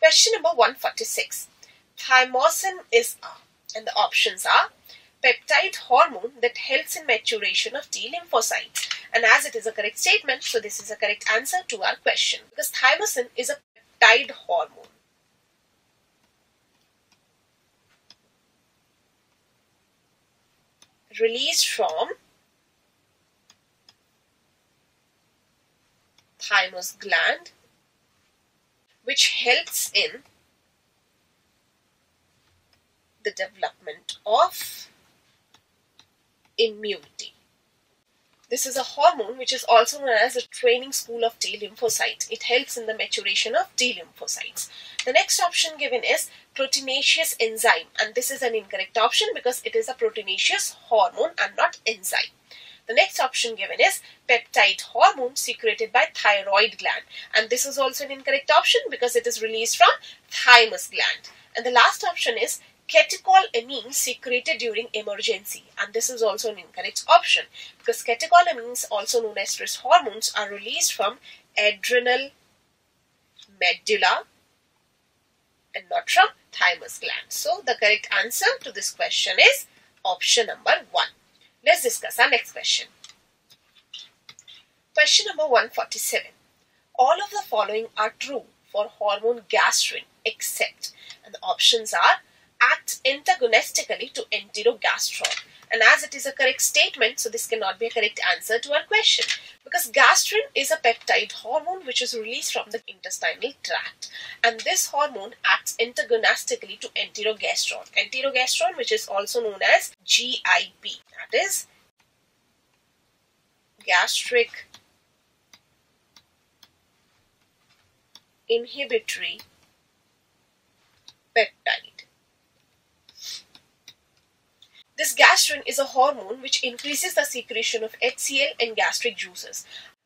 Question number 146. Thymosin is a, and the options are peptide hormone that helps in maturation of T lymphocytes. And as it is a correct statement, so this is a correct answer to our question, because thymosin is a peptide hormone. Released from thymus gland, which helps in the development of immunity. This is a hormone which is also known as the training school of T lymphocytes. It helps in the maturation of T lymphocytes. The next option given is proteinaceous enzyme, and this is an incorrect option because it is a proteinaceous hormone and not enzyme. The next option given is peptide hormone secreted by thyroid gland, and this is also an incorrect option because it is released from thymus gland. And the last option is catecholamine secreted during emergency, and this is also an incorrect option because catecholamines, also known as stress hormones, are released from adrenal medulla and not from thymus gland. So the correct answer to this question is option number 1. Let's discuss our next question. Question number 147. All of the following are true for hormone gastrin except, and the options are acts antagonistically to enterogastron. And as it is a correct statement, so this cannot be a correct answer to our question, because gastrin is a peptide hormone which is released from the intestinal tract, and this hormone acts antagonistically to enterogastron. Enterogastron, which is also known as GIP, that is gastric inhibitory peptide. This gastrin is a hormone which increases the secretion of HCl and gastric juices.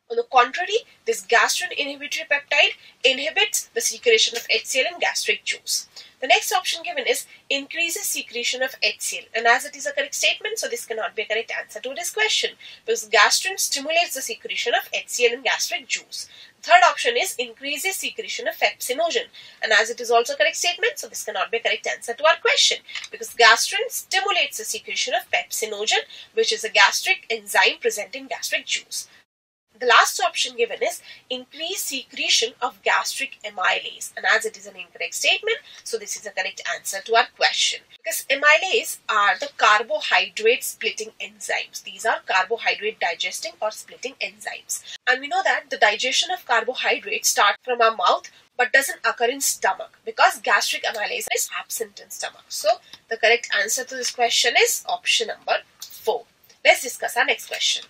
On the contrary, this gastrin inhibitory peptide inhibits the secretion of HCl and gastric juice. The next option given is increases secretion of HCl, and as it is a correct statement, so this cannot be a correct answer to this question because gastrin stimulates the secretion of HCl and gastric juice. The third option is increases secretion of pepsinogen, and as it is also a correct statement, so this cannot be a correct answer to our question because gastrin stimulates the secretion of pepsinogen, which is a gastric enzyme present in gastric juice. The last option given is increased secretion of gastric amylase, and as it is an incorrect statement, so this is a correct answer to our question because amylase are the carbohydrate splitting enzymes. These are carbohydrate digesting or splitting enzymes, and we know that the digestion of carbohydrates starts from our mouth but doesn't occur in stomach because gastric amylase is absent in stomach. So the correct answer to this question is option number 4. Let's discuss our next question.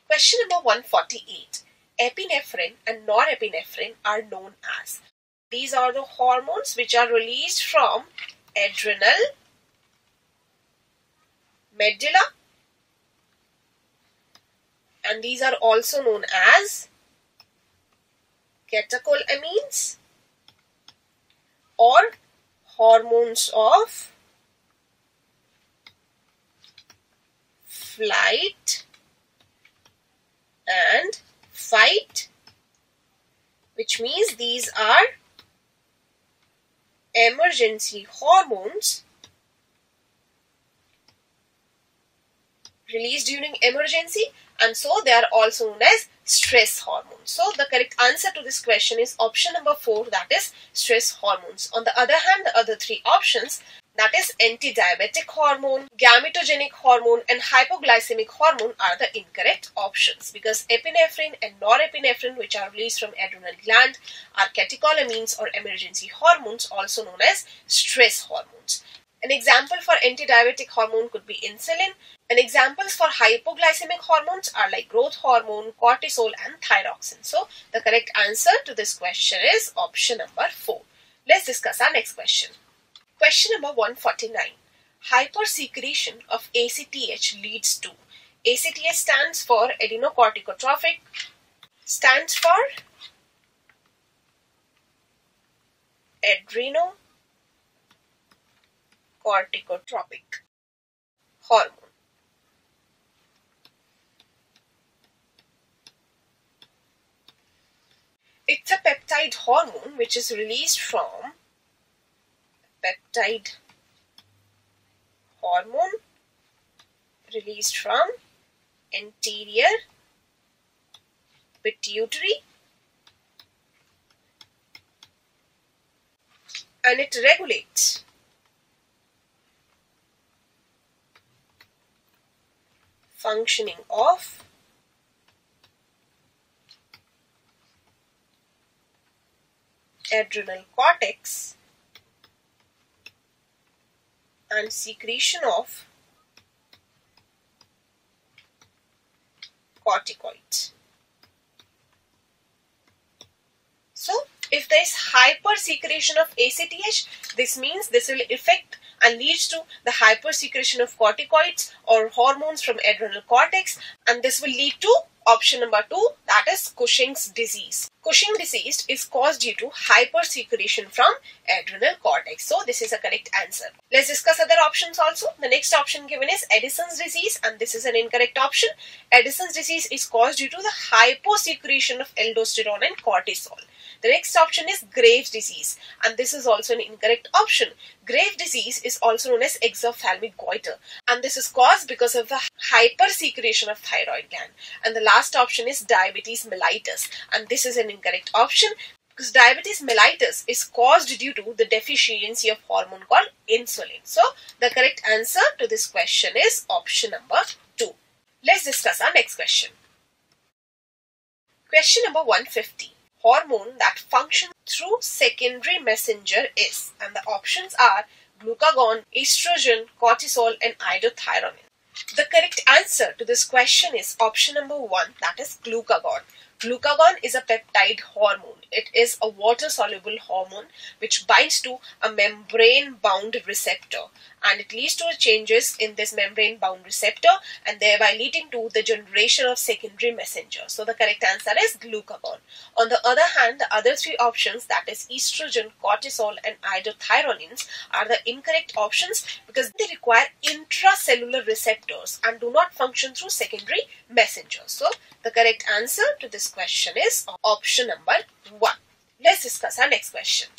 Question number 148. Epinephrine and norepinephrine are known as. These are the hormones which are released from adrenal medulla, and these are also known as catecholamines or hormones of flight and fight, which means these are emergency hormones released during emergency, and so they are also known as stress hormones. So the correct answer to this question is option number 4, that is stress hormones. On the other hand, the other 3 options, that is anti-diabetic hormone, gametogenic hormone and hypoglycemic hormone, are the incorrect options because epinephrine and norepinephrine, which are released from adrenal gland, are catecholamines or emergency hormones, also known as stress hormones. An example for anti-diabetic hormone could be insulin, and examples for hypoglycemic hormones are like growth hormone, cortisol and thyroxine. So the correct answer to this question is option number 4. Let's discuss our next question. Question number 149. Hypersecretion of ACTH leads to. ACTH stands for adenocorticotropic, stands for adrenocorticotropic hormone. It's a peptide hormone which is released from anterior pituitary, and it regulates functioning of adrenal cortex and secretion of corticoids. So, if there is hypersecretion of ACTH, this means this will affect and leads to the hypersecretion of corticoids or hormones from adrenal cortex, and this will lead to option number 2, that is Cushing's disease. Cushing's disease is caused due to hypersecretion from adrenal cortex. So this is a correct answer. Let's discuss other options also. The next option given is Addison's disease, and this is an incorrect option. Addison's disease is caused due to the hyposecretion of aldosterone and cortisol. The next option is Graves' disease, and this is also an incorrect option. Graves' disease is also known as exophthalmic goiter, and this is caused because of the hypersecretion of thyroid gland. And the last option is diabetes mellitus, and this is an incorrect option because diabetes mellitus is caused due to the deficiency of hormone called insulin. So the correct answer to this question is option number 2. Let's discuss our next question. Question number 150. Hormone that functions through secondary messenger is, and the options are glucagon, estrogen, cortisol, and iothyronine. The correct answer to this question is option number 1, that is glucagon. Glucagon is a peptide hormone. It is a water-soluble hormone which binds to a membrane-bound receptor, and it leads to changes in this membrane-bound receptor and thereby leading to the generation of secondary messenger. So the correct answer is glucagon. On the other hand, the other 3 options, that is estrogen, cortisol, and iothyronines, are the incorrect options because they require intracellular receptors and do not function through secondary messengers. So the correct answer to this question is option number 1. Let's discuss our next question.